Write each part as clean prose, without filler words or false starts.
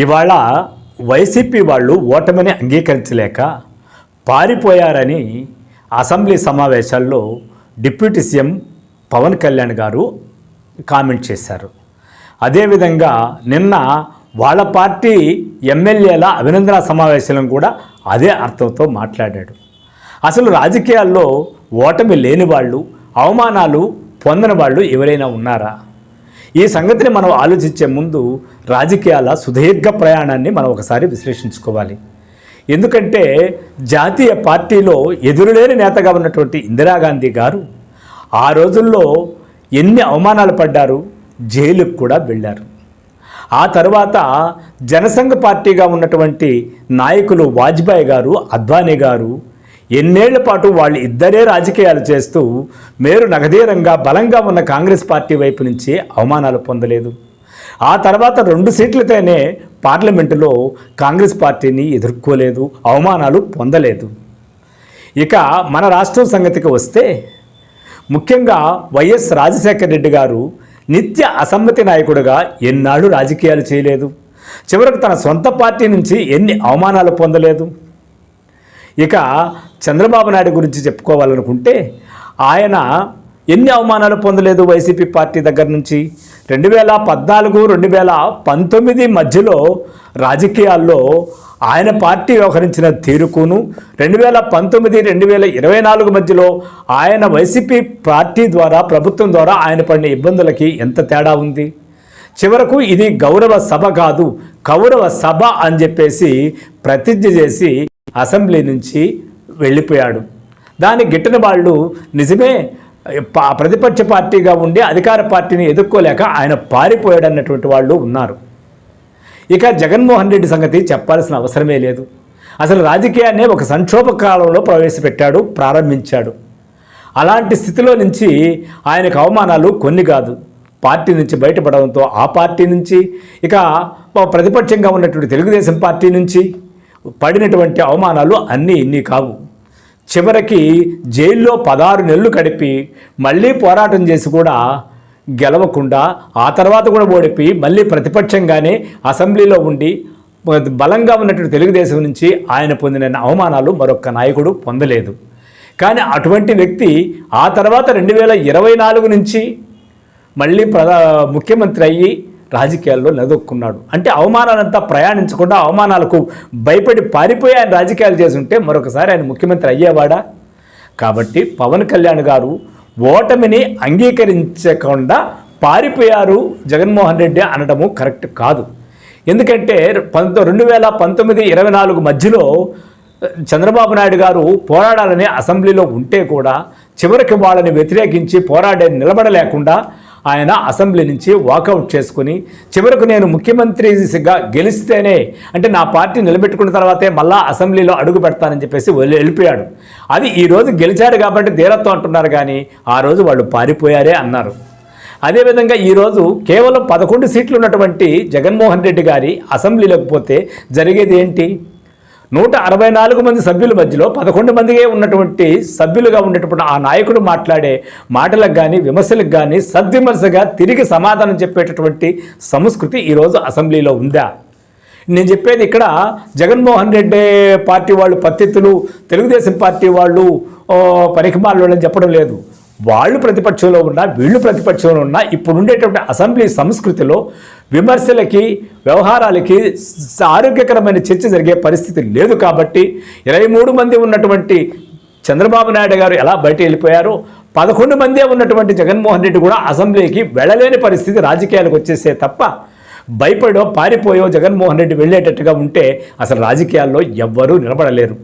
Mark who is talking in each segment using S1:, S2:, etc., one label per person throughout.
S1: ఇవాళ వైసీపీ వాళ్ళు ఓటమిని అంగీకరించలేక పారిపోయారని అసెంబ్లీ సమావేశాల్లో డిప్యూటీ సీఎం పవన్ కళ్యాణ్ గారు కామెంట్ చేశారు. అదేవిధంగా నిన్న వాళ్ళ పార్టీ ఎమ్మెల్యేల అభినందన సమావేశంలో కూడా అదే అర్థంతో మాట్లాడాడు. అసలు రాజకీయాల్లో ఓటమి లేని వాళ్ళు, అవమానాలు పొందని వాళ్ళు ఎవరైనా ఉన్నారా? ఈ సంగతిని మనం ఆలోచించే ముందు రాజకీయాల సుదీర్ఘ ప్రయాణాన్ని మనం ఒకసారి విశ్లేషించుకోవాలి. ఎందుకంటే జాతీయ పార్టీలో ఎదురులేని నేతగా ఉన్నటువంటి ఇందిరాగాంధీ గారు ఆ రోజుల్లో ఎన్ని అవమానాలు పడ్డారు, జైలుకు కూడా వెళ్ళారు. ఆ తర్వాత జనసంఘ పార్టీగా ఉన్నటువంటి నాయకులు వాజ్పేయి గారు, అద్వానీ గారు ఎన్నేళ్ల పాటు వాళ్ళు ఇద్దరే రాజకీయాలు చేస్తూ మేరు నగదీరంగా బలంగా ఉన్న కాంగ్రెస్ పార్టీ వైపు నుంచి అవమానాలు పొందలేదు. ఆ తర్వాత 2 సీట్లతోనే పార్లమెంటులో కాంగ్రెస్ పార్టీని ఎదుర్కోలేదు, అవమానాలు పొందలేదు. ఇక మన రాష్ట్రం సంగతికి వస్తే ముఖ్యంగా వైఎస్ రాజశేఖర రెడ్డి గారు నిత్య అసమ్మతి నాయకుడిగా ఎన్నాళ్ళు రాజకీయాలు చేయలేదు. చివరకు తన సొంత పార్టీ నుంచి ఎన్ని అవమానాలు పొందలేదు. ఇక చంద్రబాబు నాయుడు గురించి చెప్పుకోవాలనుకుంటే ఆయన ఎన్ని అవమానాలు పొందలేదు వైసీపీ పార్టీ దగ్గర నుంచి. 2014, 2019 మధ్యలో రాజకీయాల్లో ఆయన పార్టీ వ్యవహరించిన తీరుకును 2019, 2024 మధ్యలో ఆయన వైసీపీ పార్టీ ద్వారా, ప్రభుత్వం ద్వారా ఆయన పడిన ఇబ్బందులకి ఎంత తేడా ఉంది. చివరకు ఇది గౌరవ సభ కాదు, కౌరవ సభ అని చెప్పేసి ప్రతిజ్ఞ చేసి అసెంబ్లీ నుంచి వెళ్ళిపోయాడు. దాన్ని గిట్టని వాళ్ళు నిజమే ప్రతిపక్ష పార్టీగా ఉండి అధికార పార్టీని ఎదుర్కోలేక ఆయన పారిపోయాడు అన్నటువంటి వాళ్ళు ఉన్నారు. ఇక జగన్మోహన్ రెడ్డి సంగతి చెప్పాల్సిన అవసరమే లేదు. అసలు రాజకీయాన్ని ఒక సంక్షోభ కాలంలో ప్రారంభించాడు. అలాంటి స్థితిలో నుంచి ఆయనకు అవమానాలు కొన్ని కాదు, పార్టీ నుంచి బయటపడడంతో ఆ పార్టీ నుంచి, ఇక ప్రతిపక్షంగా ఉన్నటువంటి తెలుగుదేశం పార్టీ నుంచి పడినటువంటి అవమానాలు అన్నీ ఇన్ని కావు. చివరికి జైల్లో 16 నెలలు గడిపి మళ్ళీ పోరాటం చేసి కూడా గెలవకుండా ఆ తర్వాత కూడా ఓడిపోయి మళ్ళీ ప్రతిపక్షంగానే అసెంబ్లీలో ఉండి బలంగా ఉన్నటువంటి తెలుగుదేశం నుంచి ఆయన పొందిన అవమానాలు మరొక్క నాయకుడు పొందలేదు. కానీ అటువంటి వ్యక్తి ఆ తర్వాత 2024 నుంచి మళ్ళీ ముఖ్యమంత్రి అయ్యి రాజకీయాల్లో నిలదొక్కున్నాడు. అంటే అవమానాలంతా ప్రయాణించకుండా అవమానాలకు భయపడి పారిపోయి ఆయన రాజకీయాలు చేస్తుంటే మరొకసారి ఆయన ముఖ్యమంత్రి అయ్యేవాడా? కాబట్టి పవన్ కళ్యాణ్ గారు ఓటమిని అంగీకరించకుండా పారిపోయారు జగన్మోహన్ రెడ్డి అనడము కరెక్ట్ కాదు. ఎందుకంటే 2019, 2024 మధ్యలో చంద్రబాబు నాయుడు గారు పోరాడాలని అసెంబ్లీలో ఉంటే కూడా చివరికి వాళ్ళని వ్యతిరేకించి నిలబడలేకుండా ఆయన అసెంబ్లీ నుంచి వాకౌట్ చేసుకుని చివరకు నేను ముఖ్యమంత్రిగా గెలిస్తేనే, అంటే నా పార్టీ నిలబెట్టుకున్న తర్వాతే మళ్ళా అసెంబ్లీలో అడుగు పెడతానని చెప్పేసి వెళ్ళిపోయాడు. అది ఈరోజు గెలిచాడు కాబట్టి ధీరత్వం అంటున్నారు, కానీ ఆ రోజు వాళ్ళు పారిపోయారే అన్నారు. అదేవిధంగా ఈరోజు కేవలం 11 సీట్లు ఉన్నటువంటి జగన్మోహన్ రెడ్డి గారి అసెంబ్లీలోకి పోతే జరిగేది ఏంటి? 164 మంది సభ్యుల మధ్యలో 11 మందిగా ఉన్నటువంటి సభ్యులుగా ఉండేటప్పుడు ఆ నాయకుడు మాట్లాడే మాటలకు కానీ విమర్శలకు కానీ సద్విమర్శగా తిరిగి సమాధానం చెప్పేటటువంటి సంస్కృతి ఈరోజు అసెంబ్లీలో ఉందా? నేను చెప్పేది ఇక్కడ జగన్మోహన్ రెడ్డి పార్టీ వాళ్ళు పత్తిత్తులు, తెలుగుదేశం పార్టీ వాళ్ళు పనికిమాలు అని చెప్పడం లేదు. వాళ్ళు ప్రతిపక్షంలో ఉన్నా, వీళ్ళు ప్రతిపక్షంలో ఉన్నా, ఇప్పుడు ఉండేటువంటి అసెంబ్లీ సంస్కృతిలో విమర్శలకి, వ్యవహారాలకి ఆరోగ్యకరమైన చర్చ జరిగే పరిస్థితి లేదు. కాబట్టి 23 మంది ఉన్నటువంటి చంద్రబాబు నాయుడు గారు ఎలా బయట వెళ్ళిపోయారో 11 మందే ఉన్నటువంటి జగన్మోహన్ రెడ్డి కూడా అసెంబ్లీకి వెళ్ళలేని పరిస్థితి రాజకీయాలకు వచ్చేసే తప్ప భయపడో పారిపోయో జగన్మోహన్ రెడ్డి వెళ్ళేటట్టుగా ఉంటే అసలు రాజకీయాల్లో ఎవ్వరూ నిలబడలేరు.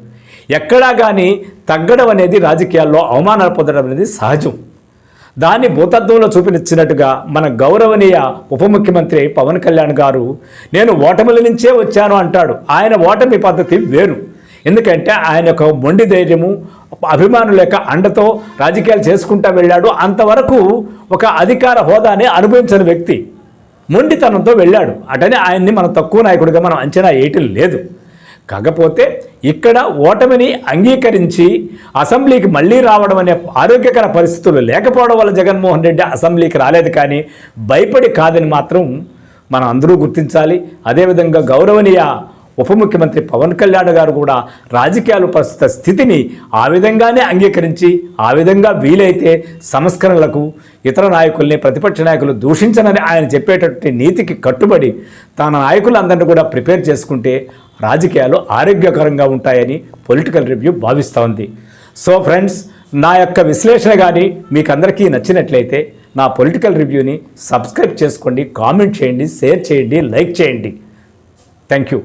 S1: ఎక్కడా కానీ తగ్గడం అనేది రాజకీయాల్లో అవమానాలు పొందడం అనేది సహజం. దాన్ని భూతత్వంలో చూపించినట్టుగా మన గౌరవనీయ ఉప ముఖ్యమంత్రి పవన్ కళ్యాణ్ గారు నేను ఓటమిల నుంచే వచ్చాను అంటాడు. ఆయన ఓటమి పద్ధతి వేరు. ఎందుకంటే ఆయన యొక్క మొండి ధైర్యము, అభిమానుల యొక్క అండతో రాజకీయాలు చేసుకుంటూ వెళ్ళాడు. అంతవరకు ఒక అధికార హోదాని అనుభవించిన వ్యక్తి మొండితనంతో వెళ్ళాడు. అటనే ఆయన్ని మనం తక్కువ నాయకుడిగా మనం అంచనా వేయటం లేదు. కాకపోతే ఇక్కడ ఓటమిని అంగీకరించి అసెంబ్లీకి మళ్ళీ రావడం అనే ఆరోగ్యకర పరిస్థితులు లేకపోవడం వల్ల జగన్మోహన్ రెడ్డి అసెంబ్లీకి రాలేదు. కానీ భయపడి కాదని మాత్రం మనం అందరూ గుర్తించాలి. అదేవిధంగా గౌరవనీయ ఉప ముఖ్యమంత్రి పవన్ కళ్యాణ్ గారు కూడా రాజకీయాల ప్రస్తుత స్థితిని ఆ విధంగానే అంగీకరించి ఆ విధంగా వీలైతే సంస్కరణలకు ఇతర నాయకుల్ని ప్రతిపక్ష నాయకులు దూషించనని ఆయన చెప్పేటటువంటి నీతికి కట్టుబడి తన నాయకులందరినీ కూడా ప్రిపేర్ చేసుకుంటే రాజకీయాలు ఆరోగ్యకరంగా ఉంటాయని పొలిటికల్ రివ్యూ భావిస్తోంది. సో ఫ్రెండ్స్, నా యొక్క విశ్లేషణ కానీ మీకు అందరికీ నచ్చినట్లయితే నా పొలిటికల్ రివ్యూని సబ్స్క్రైబ్ చేసుకోండి, కామెంట్ చేయండి, షేర్ చేయండి, లైక్ చేయండి. Thank you.